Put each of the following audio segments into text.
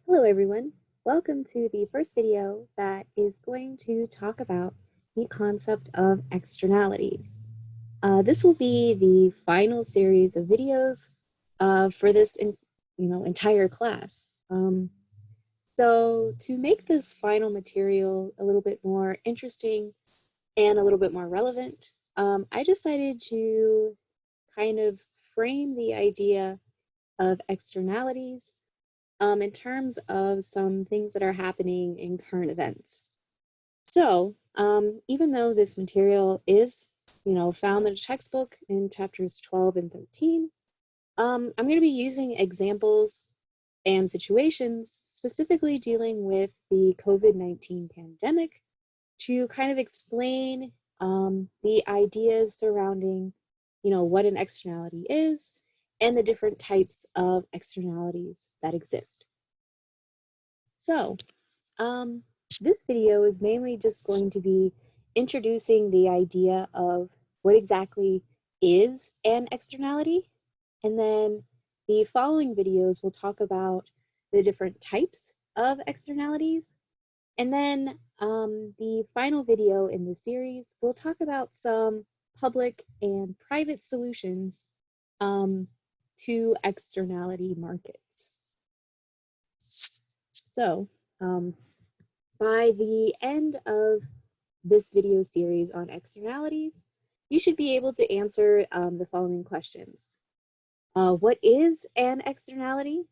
Hello everyone, welcome to the first video that is going to talk about the concept of externalities. This will be the final series of videos for this entire class. So to make this final material a little bit more interesting and a little bit more relevant, I decided to kind of frame the idea of externalities in terms of some things that are happening in current events. So even though this material is, found in a textbook in chapters 12 and 13, I'm going to be using examples and situations specifically dealing with the COVID-19 pandemic to kind of explain the ideas surrounding, what an externality is and the different types of externalities that exist. So this video is mainly just going to be introducing the idea of what exactly is an externality, and then the following videos will talk about the different types of externalities, and then the final video in the series will talk about some public and private solutions to externality markets. So by the end of this video series on externalities, you should be able to answer the following questions. What is an externality?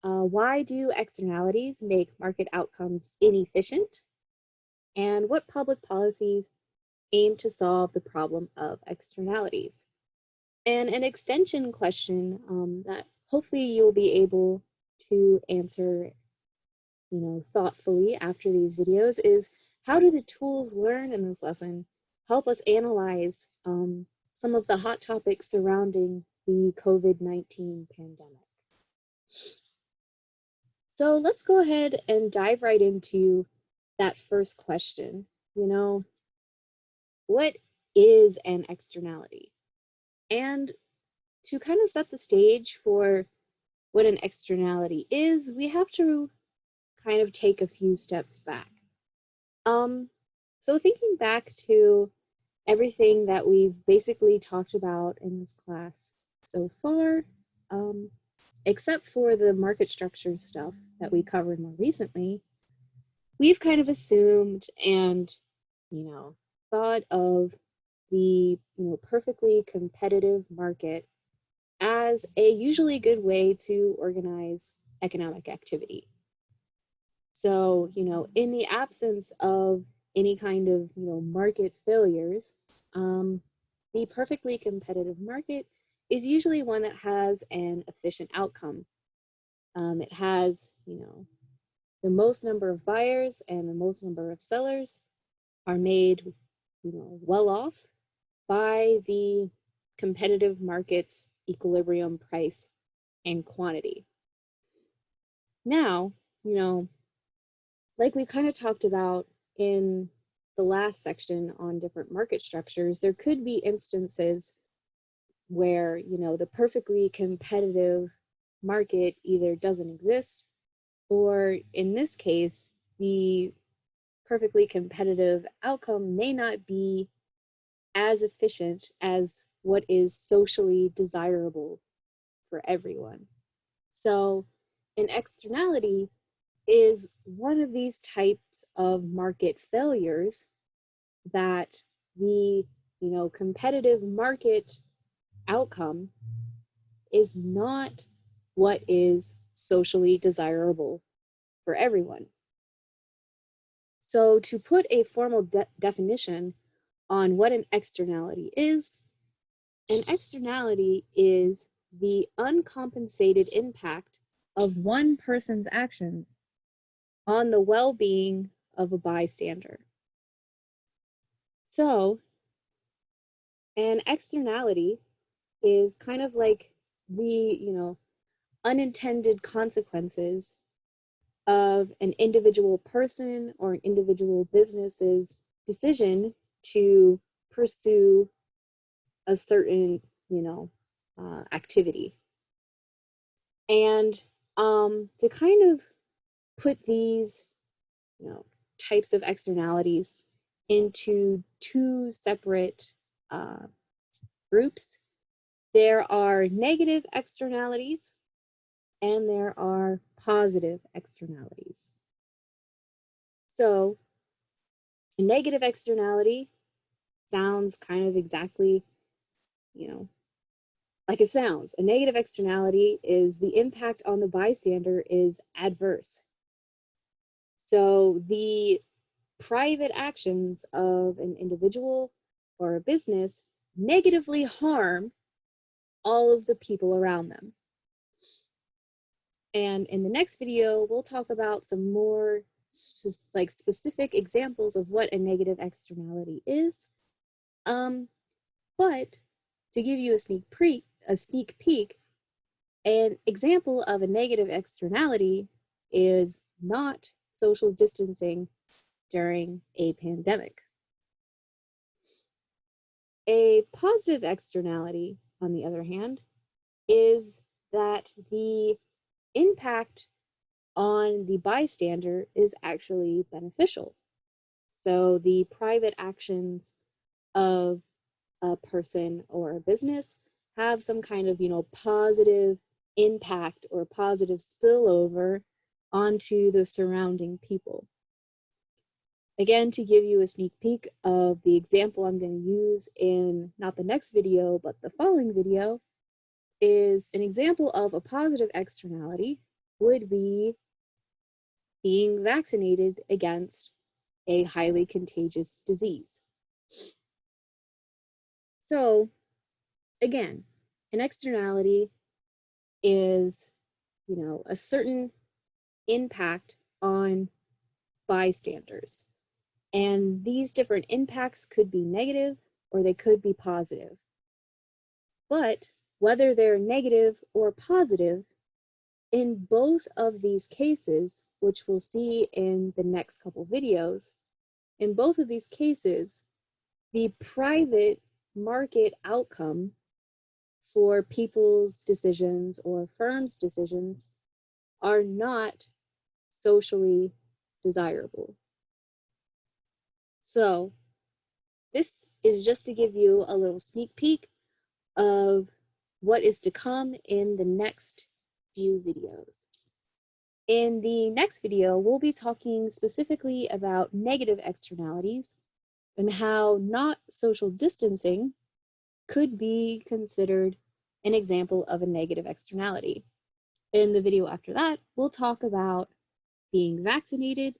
Why do externalities make market outcomes inefficient? And what public policies aim to solve the problem of externalities? And an extension question that hopefully you'll be able to answer thoughtfully after these videos is, how do the tools learned in this lesson help us analyze some of the hot topics surrounding the COVID-19 pandemic? So let's go ahead and dive right into that first question. What is an externality? And to kind of set the stage for what an externality is, we have to kind of take a few steps back. So thinking back to everything that we've basically talked about in this class so far, except for the market structure stuff that we covered more recently, we've kind of assumed and, thought of the, perfectly competitive market as a usually good way to organize economic activity. So, in the absence of any kind of, market failures, the perfectly competitive market is usually one that has an efficient outcome. It has, the most number of buyers and the most number of sellers are made, well off by the competitive market's equilibrium price and quantity. Now, like we kind of talked about in the last section on different market structures, there could be instances where, the perfectly competitive market either doesn't exist, or in this case, the perfectly competitive outcome may not be as efficient as what is socially desirable for everyone. So an externality is one of these types of market failures that the competitive market outcome is not what is socially desirable for everyone. So to put a formal definition on what an externality is, an externality is the uncompensated impact of one person's actions on the well-being of a bystander. So an externality is kind of like the, unintended consequences of an individual person or an individual business's decision to pursue a certain, activity. And to kind of put these, types of externalities into two separate groups. There are negative externalities and there are positive externalities. So a negative externality sounds kind of exactly, like it sounds. A negative externality is the impact on the bystander is adverse. So the private actions of an individual or a business negatively harm all of the people around them. And in the next video, we'll talk about some more specific examples of what a negative externality is. But to give you a sneak peek, an example of a negative externality is not social distancing during a pandemic. A positive externality, on the other hand, is that the impact on the bystander is actually beneficial. So the private actions of a person or a business have some kind of, positive impact or positive spillover onto the surrounding people. Again, to give you a sneak peek of the example I'm going to use in not the next video, but the following video, is an example of a positive externality would be being vaccinated against a highly contagious disease. So again, an externality is, a certain impact on bystanders. And these different impacts could be negative or they could be positive. But whether they're negative or positive, in both of these cases, which we'll see in the next couple videos, in both of these cases, the private market outcome for people's decisions or firms' decisions are not socially desirable. So this is just to give you a little sneak peek of what is to come in the next few videos. In the next video, we'll be talking specifically about negative externalities and how not social distancing could be considered an example of a negative externality. In the video after that, we'll talk about being vaccinated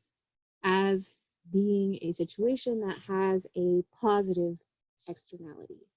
as being a situation that has a positive externality.